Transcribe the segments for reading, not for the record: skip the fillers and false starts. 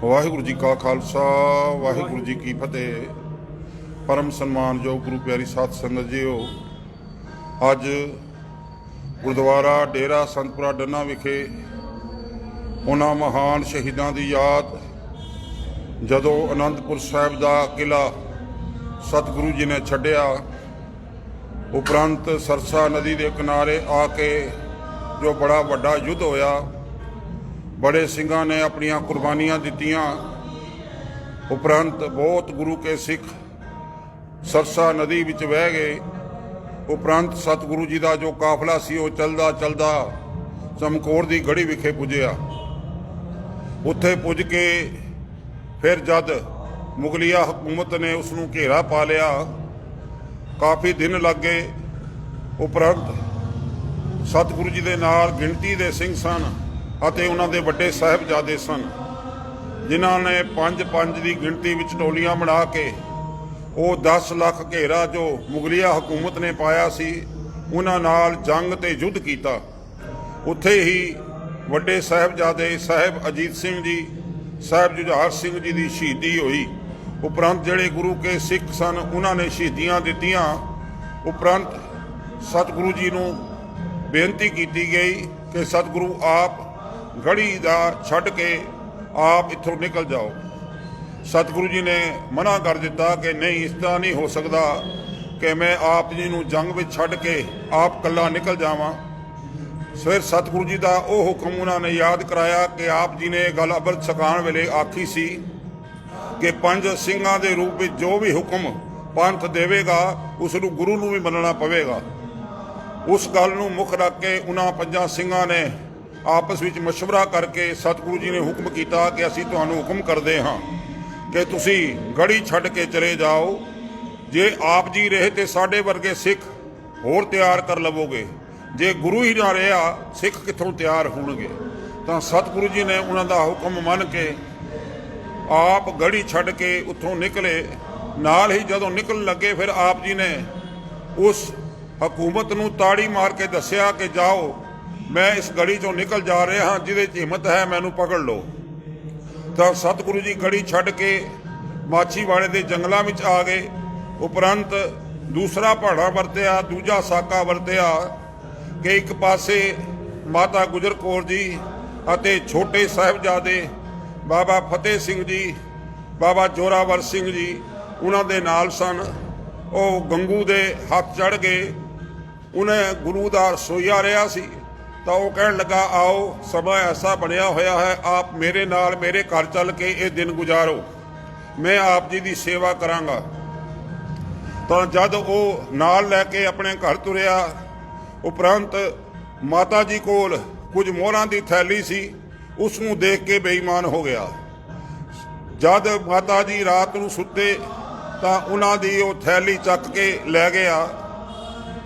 वाहिगुरू जी का खालसा वाहिगुरू जी की फतेह। परम सन्मानयोग गुरु प्यारी साध संगत जीओ, अज गुरुद्वारा डेरा संतपुरा डन्ना विखे उन्हां महान शहीदां दी याद जदों आनंदपुर साहिब दा किला सतगुरु जी ने छड्डिया, उपरंत सरसा नदी के किनारे आके जो बड़ा वड्डा युद्ध होया, बड़े सिंघां ने अपनियां कुर्बानियां दित्तियां। उपरंत बहुत गुरु के सिख सरसा नदी विच बह गए। उपरंत सतगुरु जी का जो काफला सी वो चलदा चलदा चमकौर की गढ़ी विखे पुजया। उत्थे पुज के फिर जद मुगलिया हुकूमत ने उसनूं घेरा पा लिया, काफ़ी दिन लग गए। उपरंत सतगुरु जी के नाल गिणती दे सिंह सन अते उन्हां दे वड्डे साहिबजादे सन, जिन्हां ने 5-5 की गिणती विच टोलियां बना के वो 10 लाख घेरा जो मुगलिया हुकूमत ने पाया सी उन्हां नाल जंग ते युद्ध कीता। उत्थे ही वड्डे साहिबजादे साहिब अजीत सिंह जी, साहिब जुझार सिंह जी की शहीदी हुई। उपरंत जिहड़े गुरु के सिख सन उन्होंने शहीदियां दित्तियां। उपरंत सतगुरु जी नूं बेनती की गई कि सतगुरु आप गढ़ी दा छड्ड के आप इत्थों निकल जाओ। सतगुरु जी ने मना कर दिता कि नहीं, इस तरह नहीं हो सकता कि मैं आप जी नूं जंग में छड्ड के आप कल्ला निकल जावां। फिर सतगुरु जी का वह हुक्म उन्होंने याद कराया कि आप जी ने गल अमृत छकाण वेले आखी सी कि 5 सिंघां दे रूप में जो भी हुक्म पंथ देवेगा उसनूं गुरु नूं भी मनना पवेगा। उस गल नूं मुख रख के उन्हां 5 सिंघां ने आपस में मशवरा करके सतगुरु जी ने हुक्म किया कि असीं तुहानूं हुक्म करदे हां कि तुसीं गढ़ी छड्ड के चले जाओ। जे आप जी रहे तो साडे वर्गे सिख होर तैयार कर लवोगे, जे गुरु ही ना रहा सिख कित्थों तैयार होणगे। तो सतगुरु जी ने उन्हां दा हुक्म मन के आप गढ़ी छड्ड के उत्थों निकले। नाल ही जदों निकल लगे फिर आप जी ने उस हुकूमत नूं ताड़ी मार के दस्सिया कि जाओ, मैं इस गढ़ी चों निकल जा रहा हाँ, जिहदे च हिम्मत है मैनूं पकड़ लो। तो सतगुरु जी गढ़ी छड्ड के माछीवाड़े के जंगलों में आ गए। उपरंत दूसरा पहाड़ा वरत्या, दूजा साका वरत्या कि एक पासे माता गुजर कौर जी अते छोटे साहिबजादे बाबा फतेह सिंह जी, बाबा जोरावर सिंह जी उन्हां दे नाल सन। वो गंगू दे हथ चढ़ गए। उन्हें गुरु का रसोईया रहा सी तो वह कहन लगा, आओ समा ऐसा बनया होया है, आप मेरे नाल मेरे घर चल के ये दिन गुजारो, मैं आप जी की सेवा करांगा। तो जद वो नाल लैके अपने घर तुरया, उपरंत माता जी कोल कुछ मोहरां की थैली सी, उसनूं देख के बेईमान हो गया। जद माता जी रात नूं सुते तो उन्हां दी वो थैली चक के लै गया।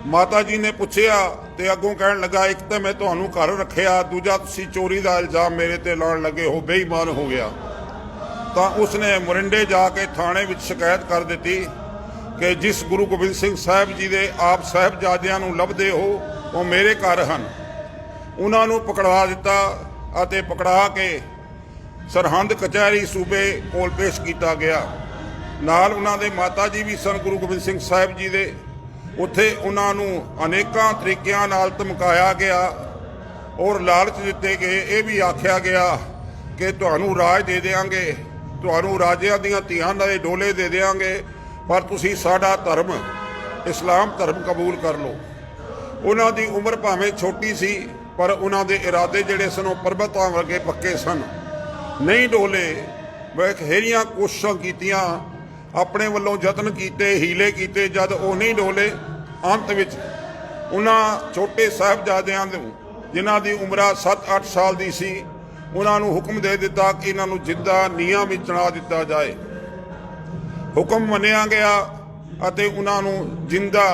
माता जी ने पूछया तो अगों कहन लगा, एक तो मैं तुहानूं घर रखिया, दूजा तुसीं चोरी का इल्जाम मेरे ते लाउण लगे हो, बेईमान हो गया। तो उसने मुरिंडे जाके थाने विच शिकायत कर दी कि जिस गुरु गोबिंद सिंह साहिब जी दे आप साहिबजादियां नूं लभदे हो वो मेरे घर हन। उन्हां नूं पकड़ा दिता अते पकड़ा के सरहंद कचहरी सूबे कोल पेश किया गया। नाल उन्हां दे माता जी भी सन गुरु गोबिंद सिंह साहिब जी दे। उत्थे उन्हां नूं अनेकां तरीकिਆਂ नाल धमकाया गया और लालच दिते गए। ये भी आख्या गया कि तुहानूं राज दे देंगे, तुहानूं राजियां दीयां धीआं दे डोले दे देंगे, पर तुसीं साडा धर्म इस्लाम धर्म कबूल कर लो। उन्हां दी उम्र भावें छोटी सी पर उन्हां दे इरादे जिहड़े सन ओह परबतां वर्गे पक्के सन, नहीं डोले। बथेरियां कोशिशां कीतियां, अपने वल्लों यतन कीते, हीले कीते, जद वो नहीं डोले। अंत विच उन्हां छोटे साहिबजादियां नूं जिन्हां दी उम्र 7-8 साल की सी, उन्हां नूं हुक्म दे दिता कि इन्हां नूं जिंदा नीहां में चढ़ा दिता जाए। हुक्म मन्निया गया अते उन्हां नूं जिंदा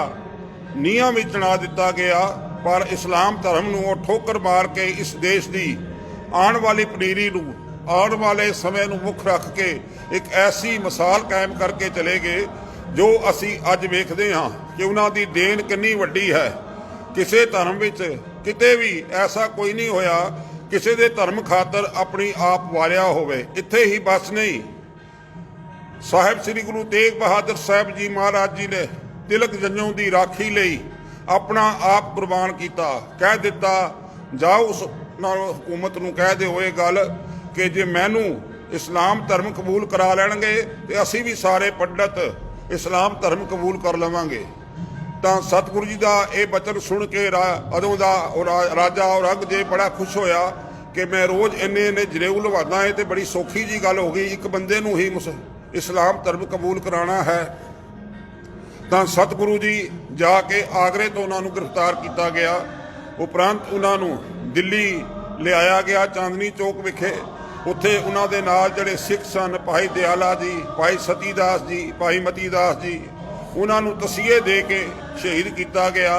नीहां में चढ़ा दिता गया। पर इस्लाम धर्म नूं वो ठोकर मार के इस देश की आने वाली पनीरी नूं, आने वाले समय नूं मुख रख के एक ऐसी मिसाल कायम करके चले गए जो असी अज वेखदे हाँ कि उन्हां दी देन कितनी वड्डी है। किसी धर्म विच किते भी ऐसा कोई नहीं होया ਕਿਸੇ ਦੇ ਧਰਮ ਖਾਤਰ ਆਪਣੀ ਆਪ ਵਾਰਿਆ ਹੋਵੇ। ਇੱਥੇ ਹੀ ਬਸ ਨਹੀਂ, ਸਾਹਿਬ ਸ੍ਰੀ ਗੁਰੂ ਤੇਗ ਬਹਾਦਰ ਸਾਹਿਬ ਜੀ ਮਹਾਰਾਜ ਜੀ ਨੇ ਤਿਲਕ ਜੰਝੋਂ ਦੀ ਰਾਖੀ ਲਈ ਆਪਣਾ ਆਪ ਕੁਰਬਾਨ ਕੀਤਾ। ਕਹਿ ਦਿੱਤਾ, ਜਾਓ ਉਸ ਨਾਲ ਹਕੂਮਤ ਨੂੰ ਕਹਿ ਦਿਓ ਇਹ ਗੱਲ ਕਿ ਜੇ ਮੈਨੂੰ ਇਸਲਾਮ ਧਰਮ ਕਬੂਲ ਕਰਾ ਲੈਣਗੇ ਤੇ ਅਸੀਂ ਵੀ ਸਾਰੇ ਪੰਡਤ ਇਸਲਾਮ ਧਰਮ ਕਬੂਲ ਕਰ ਲਵਾਂਗੇ। ਤਾਂ ਸਤਿਗੁਰੂ ਜੀ ਦਾ ਇਹ ਬਚਨ ਸੁਣ ਕੇ ਉਦੋਂ ਦਾ ਰਾਜਾ ਔਰੰਗਜ਼ੇਬ ਬੜਾ ਖੁਸ਼ ਹੋਇਆ ਕਿ ਮੈਂ ਰੋਜ਼ ਇੰਨੇ ਜਨੇਊ ਲਵਾਦਾ ਹੈ ਤੇ ਬੜੀ ਸੌਖੀ ਜੀ ਗੱਲ ਹੋ ਗਈ, ਇੱਕ ਬੰਦੇ ਨੂੰ ਹੀ ਇਸਲਾਮ ਧਰਮ ਕਬੂਲ ਕਰਾਉਣਾ ਹੈ। ਤਾਂ ਸਤਿਗੁਰੂ ਜੀ ਜਾ ਕੇ ਆਗਰੇ ਤੋਂ ਉਹਨਾਂ ਨੂੰ ਗ੍ਰਿਫਤਾਰ ਕੀਤਾ ਗਿਆ। ਉਪਰੰਤ ਉਹਨਾਂ ਨੂੰ ਦਿੱਲੀ ਲਿਆਇਆ ਗਿਆ ਚਾਂਦਨੀ ਚੌਕ ਵਿਖੇ। ਉੱਥੇ ਉਹਨਾਂ ਦੇ ਨਾਲ ਜਿਹੜੇ ਸਿੱਖ ਸਨ, ਭਾਈ ਦਿਆਲਾ ਜੀ, ਭਾਈ ਸਤੀ ਦਾਸ ਜੀ, ਭਾਈ ਮਤੀ ਦਾਸ ਜੀ, ਉਹਨਾਂ ਨੂੰ ਤਸੀਹੇ ਦੇ ਕੇ ਸ਼ਹੀਦ ਕੀਤਾ ਗਿਆ।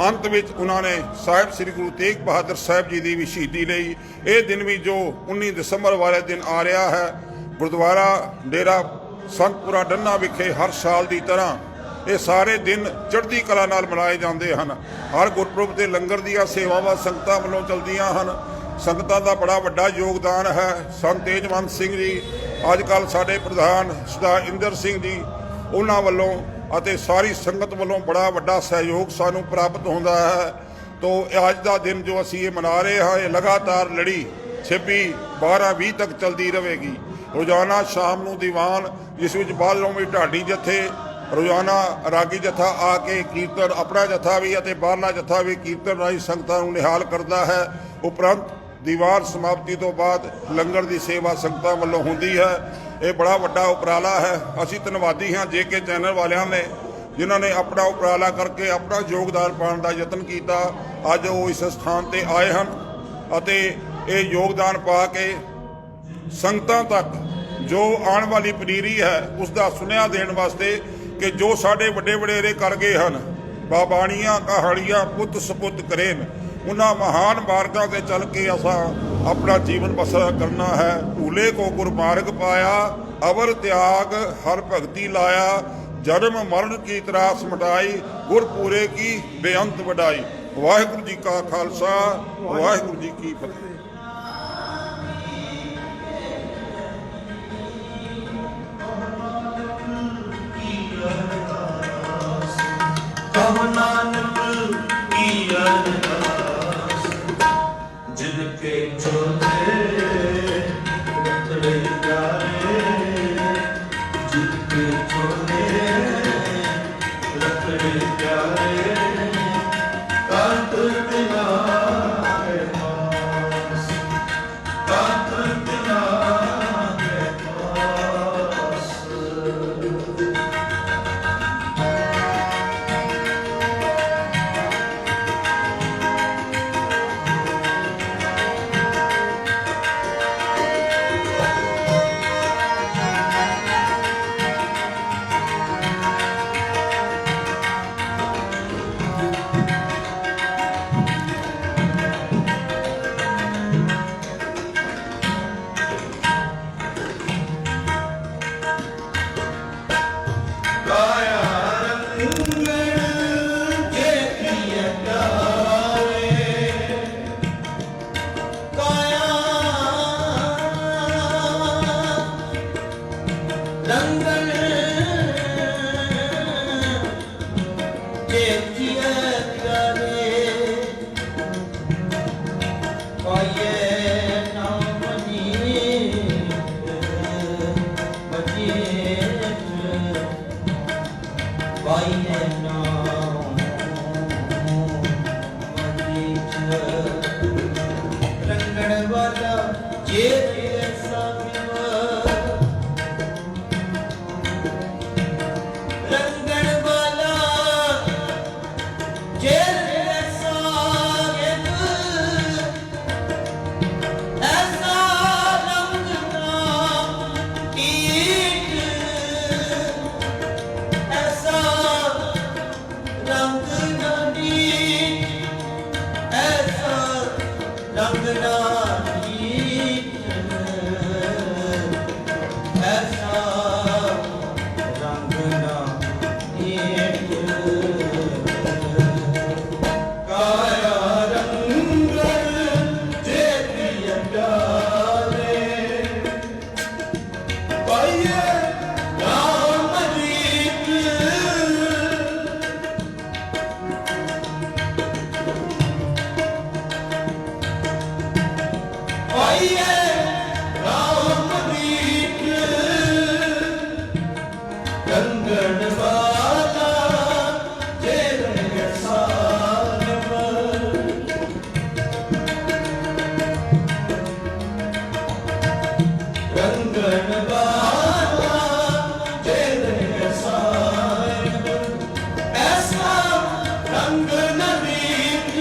ਅੰਤ ਵਿੱਚ ਉਹਨਾਂ ਨੇ ਸਾਹਿਬ ਸ੍ਰੀ ਗੁਰੂ ਤੇਗ ਬਹਾਦਰ ਸਾਹਿਬ ਜੀ ਦੀ ਵੀ ਸ਼ਹੀਦੀ ਲਈ। ਇਹ ਦਿਨ ਵੀ ਜੋ 19 ਦਸੰਬਰ ਵਾਲੇ ਦਿਨ ਆ ਰਿਹਾ ਹੈ, ਗੁਰਦੁਆਰਾ ਡੇਰਾ ਸੰਤਪੁਰਾ ਡੰਨਾ ਵਿਖੇ ਹਰ ਸਾਲ ਦੀ ਤਰ੍ਹਾਂ ਇਹ ਸਾਰੇ ਦਿਨ ਚੜ੍ਹਦੀ ਕਲਾ ਨਾਲ ਮਨਾਏ ਜਾਂਦੇ ਹਨ। ਹਰ ਗੁਰਪੁਰਬ ਤੇ ਲੰਗਰ ਦੀਆਂ ਸੇਵਾਵਾਂ ਸੰਗਤਾਂ ਵੱਲੋਂ ਚਲਦੀਆਂ ਹਨ। ਸੰਗਤਾਂ ਦਾ ਬੜਾ ਵੱਡਾ ਯੋਗਦਾਨ ਹੈ। ਸੰਤ ਤੇਜਵੰਤ ਸਿੰਘ ਜੀ, ਅੱਜ ਕੱਲ੍ਹ ਸਾਡੇ ਪ੍ਰਧਾਨ ਸਰਦਾਰ ਇੰਦਰ ਸਿੰਘ ਜੀ, ਉਹਨਾਂ ਵੱਲੋਂ ਅਤੇ ਸਾਰੀ ਸੰਗਤ ਵੱਲੋਂ ਬੜਾ ਵੱਡਾ ਸਹਿਯੋਗ ਸਾਨੂੰ ਪ੍ਰਾਪਤ ਹੁੰਦਾ ਹੈ। ਤੋ ਅੱਜ ਦਾ ਦਿਨ ਜੋ ਅਸੀਂ ਇਹ ਮਨਾ ਰਹੇ ਹਾਂ, ਇਹ ਲਗਾਤਾਰ ਲੜੀ 26, 12, 20 ਤੱਕ ਚਲਦੀ ਰਹੇਗੀ। ਰੋਜ਼ਾਨਾ ਸ਼ਾਮ ਨੂੰ ਦੀਵਾਨ, ਜਿਸ ਵਿੱਚ ਬਾਹਰੋਂ ਵੀ ਢਾਡੀ ਜਥੇ, ਰੋਜ਼ਾਨਾ ਰਾਗੀ ਜਥਾ ਆ ਕੇ ਕੀਰਤਨ, ਆਪਣਾ ਜਥਾ ਵੀ ਅਤੇ ਬਾਹਰਲਾ ਜਥਾ ਵੀ ਕੀਰਤਨ ਰਾਹੀਂ ਸੰਗਤਾਂ ਨੂੰ ਨਿਹਾਲ ਕਰਦਾ ਹੈ। ਉਪਰੰਤ ਦੀਵਾਨ ਸਮਾਪਤੀ ਤੋਂ ਬਾਅਦ ਲੰਗਰ ਦੀ ਸੇਵਾ ਸੰਗਤਾਂ ਵੱਲੋਂ ਹੁੰਦੀ ਹੈ। ਇਹ ਬੜਾ ਵੱਡਾ ਉਪਰਾਲਾ ਹੈ। ਅਸੀਂ ਧੰਨਵਾਦੀ ਹਾਂ JK ਚੈਨਲ ਵਾਲਿਆਂ ਨੇ, ਜਿਨ੍ਹਾਂ ਨੇ ਆਪਣਾ ਉਪਰਾਲਾ ਕਰਕੇ ਆਪਣਾ ਯੋਗਦਾਨ ਪਾਉਣ ਦਾ ਯਤਨ ਕੀਤਾ। ਅੱਜ ਉਹ ਇਸ ਸਥਾਨ ਤੇ ਆਏ ਹਨ ਅਤੇ ਇਹ ਯੋਗਦਾਨ ਪਾ ਕੇ ਸੰਗਤਾਂ ਤੱਕ ਜੋ ਆਉਣ ਵਾਲੀ ਪਨੀਰੀ ਹੈ ਉਸ ਦਾ ਸੁਨੇਹਾ ਦੇਣ ਵਾਸਤੇ ਕਿ ਜੋ ਸਾਡੇ ਵੱਡੇ ਵਡੇਰੇ ਕਰ ਗਏ ਹਨ, ਬਾਬਾਣੀਆਂ ਕਹਾਣੀਆਂ ਪੁੱਤ ਸਪੁੱਤ ਕਰੇਨ, ਉਹਨਾਂ ਮਹਾਨ ਮਾਰਗਾਂ ਤੇ ਚੱਲ ਕੇ ਅਸਾਂ ਆਪਣਾ ਜੀਵਨ ਬਸਰ ਕਰਨਾ ਹੈ। ਭੂਲੇ ਕੋ ਗੁਰਮਾਰਗ ਪਾਇਆ, ਅਵਰ ਤਿਆਗ ਹਰ ਭਗਤੀ ਲਾਇਆ, ਜਨਮ ਮਰਨ ਕੀ ਤਰਾਸ ਮਟਾਈ, ਗੁਰਪੂਰੇ ਕੀ ਬੇਅੰਤ ਵਡਾਈ। ਵਾਹਿਗੁਰੂ ਜੀ ਕਾ ਖਾਲਸਾ, ਵਾਹਿਗੁਰੂ ਜੀ ਕੀ ਫਤਿਹ। नानक की अरदास, जिनके छोटे रतड़े प्यारे, जिनके छोटे रतड़े प्यारे, कांत बिना है मां। कंगन वाला तेरे साहिब ऐसा रंग नवीन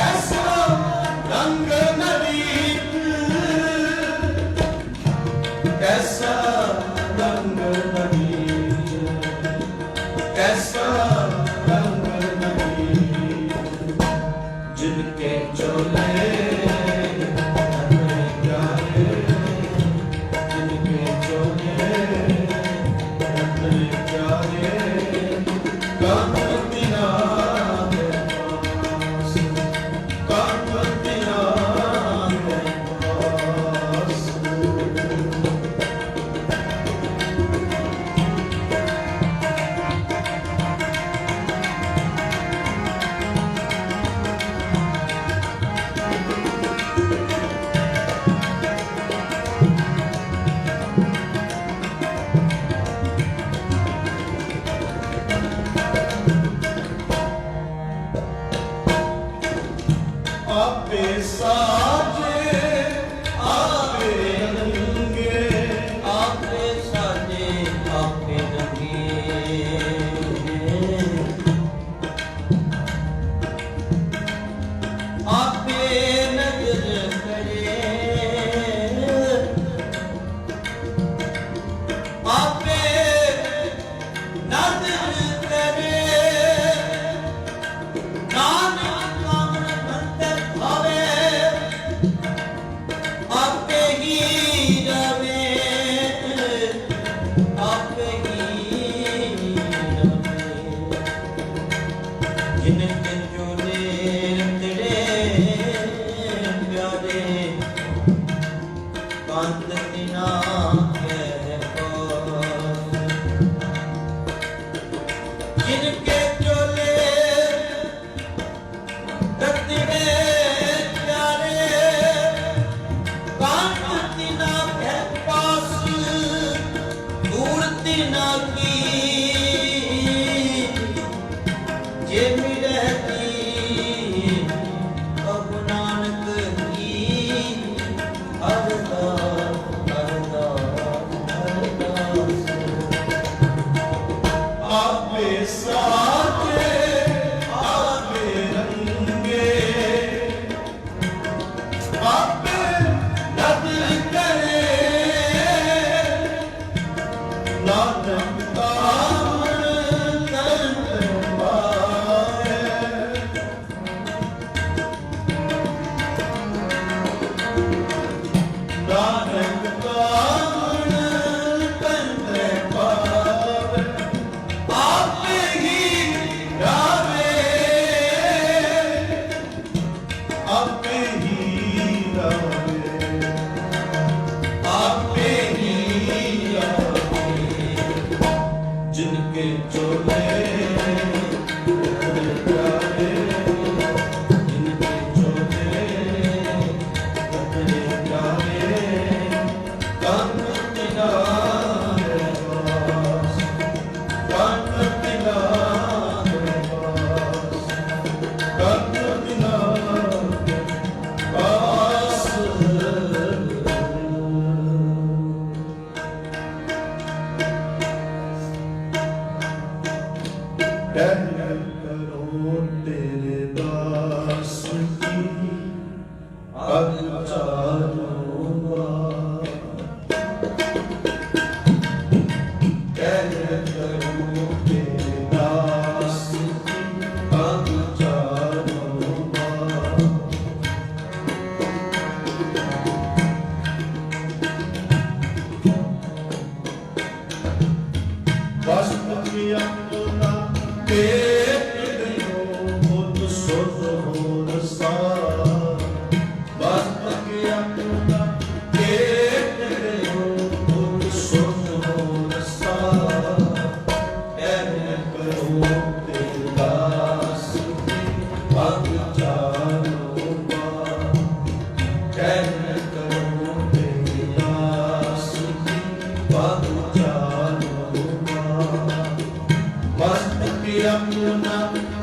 ऐसा रंग नवीन ऐसा रंग नवीन ऐसा रंग नवीन जिनके चोले अपने प्यारे जिनके चोले अपने प्यारे कामतिना के पास कामतिना के पास आपे साजे आपे रंगे आपे साजे आपे रंगे आपे नजर करे आपे नजर करे नानक कामन भंतर भावे आपे ही रवे आपे ही रवे जिनके चोले तेरे प्यारे कांत दिना के पास जिनके चोले तेरे प्यारे कांत दिना के पास दूर दिना की जे मिलती अब नानक की अरदास अरदास अरदास आपे साजे आपे रंगे आपे नजर करे नानक कामन करते पाए नानक कामन करते पाए आपे ही रावे आपे ही रावे आपे ही रावे जिनके चोले अपने प्यारे जिनके चोले अपने प्यारे कामतिना के पास कामतिना के पास कामतिना के पास टहल करो तेरे दास की अब चारों बार टहल करो तेरे दास की अब चारों बार वस्त्र की अपना पेट गयो खुद सुध हो रसा वस्त्र की अपना पेट गयो खुद सुध हो रसा ऐन करो तेरे दास की पग चारो बार ऐन करो तेरे दास की पग चारो बार मस्तक अपना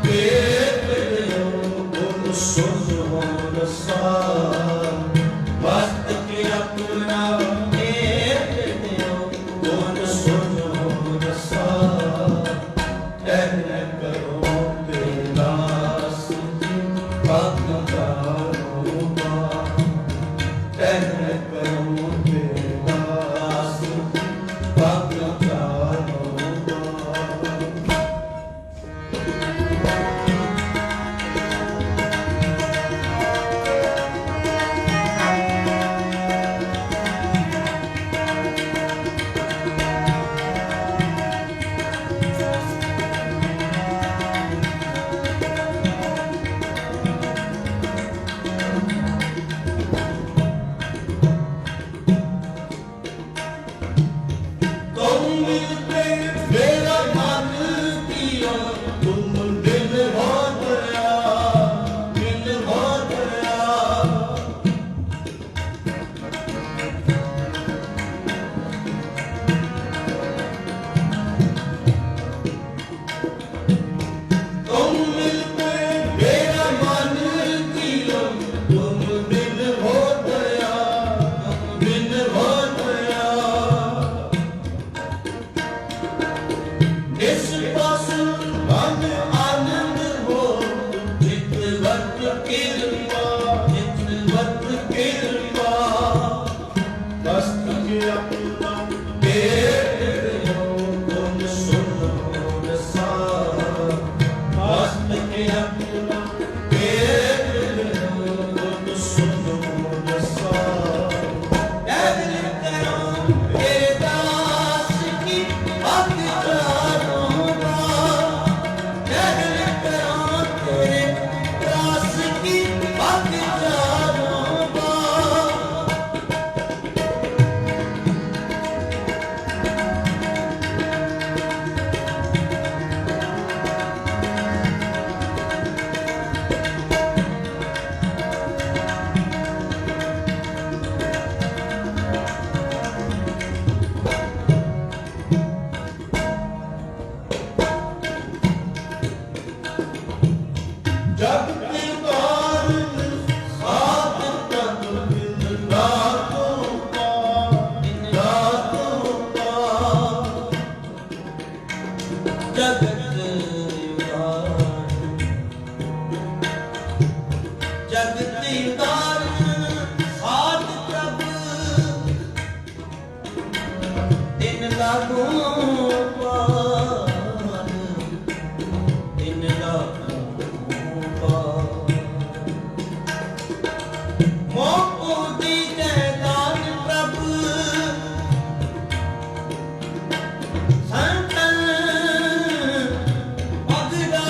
पेट गयो ਵਤ ਕਿਰਪਾ ਨਿਤ ਵਤ ਕਿਰਪਾ ਮਸਤਕ ਆਪਣਾ ਭੇਟ ਗੁਣ ਸੁਣੋ ਰਸਾ ਮਸਤਕ ਆਪਣਾ ਭੇਟ ਗੁਣ ਸੁਣੋ ਰਸਾ ਐਵਲ ਕਰੋ ਤੇਰੇ ਦਾਸ ਕੀ ਭਗਤ ਚਾਰੋਂਗਾ ਐਵਲ ਕਰੋ ਤੇਰੇ ਦਾਸ ਕੀ ਭਗਤ ਚਾਰੋਂਗਾ ਜਗ ਤੇ ਕਾਰਨ ਸਾਧ ਤਨ ਦਿਲ ਰਾਤੋਂ ਪਾ ਰਾਤੋਂ ਪਾ ਜਗਤ ਉਦਾਰ ਜਗਤ ਉਦਾਰ ਸਾਧ ਪ੍ਰਭ ਤਿਨ ਲਾਗੂ ਪਾਰ ਤਿਨ ਲਾਗੂ ਪਾਰ ਮੋਕੋ ਦੀ ਜੈ ਦਾਨ ਪ੍ਰਭ ਸੰਤਨ ਪਗੜਾ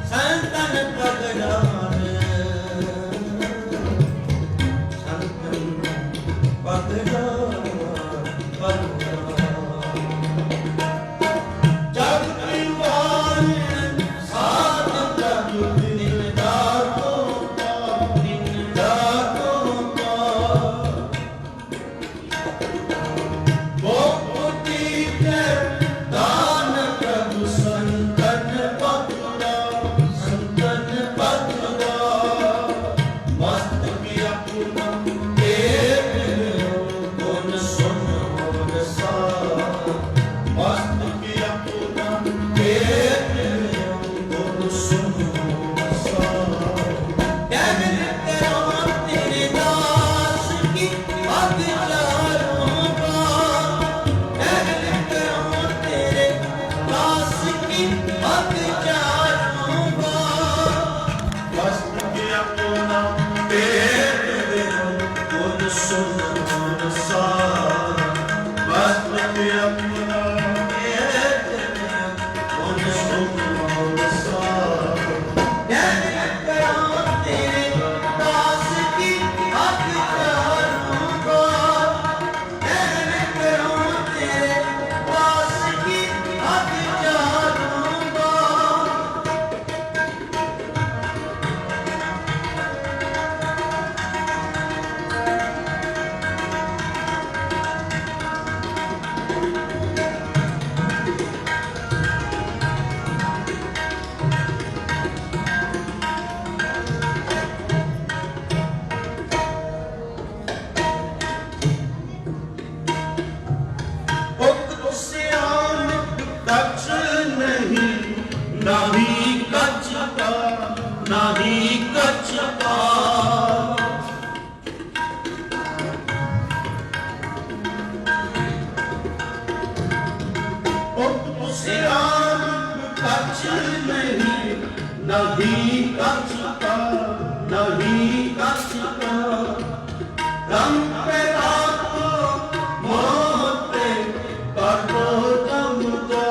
ਸੰਤਨ ਪਗੜਾਨ ਸੰਤਨ ਪਗੜਾ ਜਗ ਨਿਵਾਰਨ ਸਾਧ ਤਨ ਦਿਲ ਰਾਤੋਂ ਪਾ ਰਾਤੋਂ ਪਾ ਮੋਕਤੀ ਤੇ ਦਾਨ ਪ੍ਰਭੂ ਸੰਤਨ ਪਗੜਾ ਸੰਤਨ ਪਗੜਾ ਮਸਤਕ ਆਪਣਾ ਗੁਣ ਸੁਣੋ ਰਸਾ ਮਸਤਕ ਆਪਣਾ ਗੁਣ ਸੁਣੋ ਰਸਾ ਐਵਲ ਕਰੋ ਤੇਰੇ ਦਾਸ ਕੀ ਭਗਤ ਚਾਰੋਂਗਾ ਐਵਲ ਕਰੋ ਤੇਰੇ ਦਾਸ ਕੀ ਭਗਤ ਚਾਰੋਂਗਾ ਮਸਤਕ ਆਪਣਾ ਗੁਣ ਸੁਣੋ ਰਸਾ ਮਸਤਕ ਆਪਣਾ ਗੁਣ ਸੁਣੋ ਰਸਾ ਐਵਲ ਕਰੋ ਤੇਰੇ ਦਾਸ ਕੀ ਭਗਤ ਚਾਰੋਂਗਾ ਐਵਲ ਕਰੋ ਤੇਰੇ ਦਾਸ ਕੀ ਭਗਤ ਚਾਰੋਂਗਾ ਉਕਤ ਸਿਆਨ ਕਛ ਨਹੀਂ ਨਾਹੀ ਕਛ ਕਾ ਨਾਹੀ ਕਛ ਕਾ ਉਕਤ ਸਿਆਨ ਕਛ ਨਹੀਂ ਨਾਹੀ ਕਛ ਕਾ ਨਾਹੀ ਕਛ ਕਾ ਰੰਗ ਪੈਦਾ ਮੋਤੇ ਕਾਟੋ ਜੰਗ ਜਾ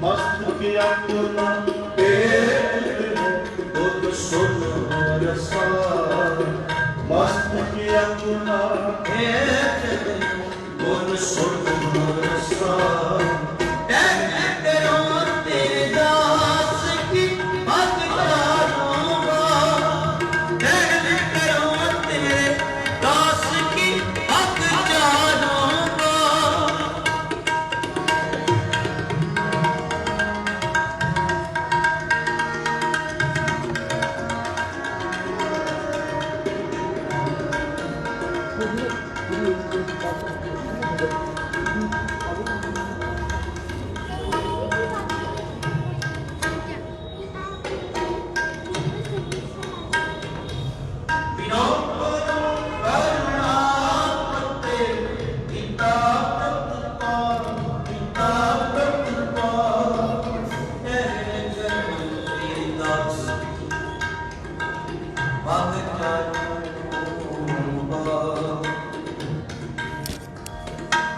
ਮਸਤਕ ਆਪਣਾ ਗੁਣ ਸੁਣੋ ਰਸਾ ਮਸਤਕ ਆਪਣਾ ਗੁਣ ਸੁਣੋ ਰਸਾ ਐਵਲ ਕਰੋ ਤੇਰੇ ਦਾਸ ਕੀ ਭਗਤ ਚਾਰੋਂਗਾ ਐਵਲ ਕਰੋ ਤੇਰੇ ਦਾਸ ਕੀ ਭਗਤ ਚਾਰੋਂਗਾ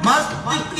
ਮਸਤਕ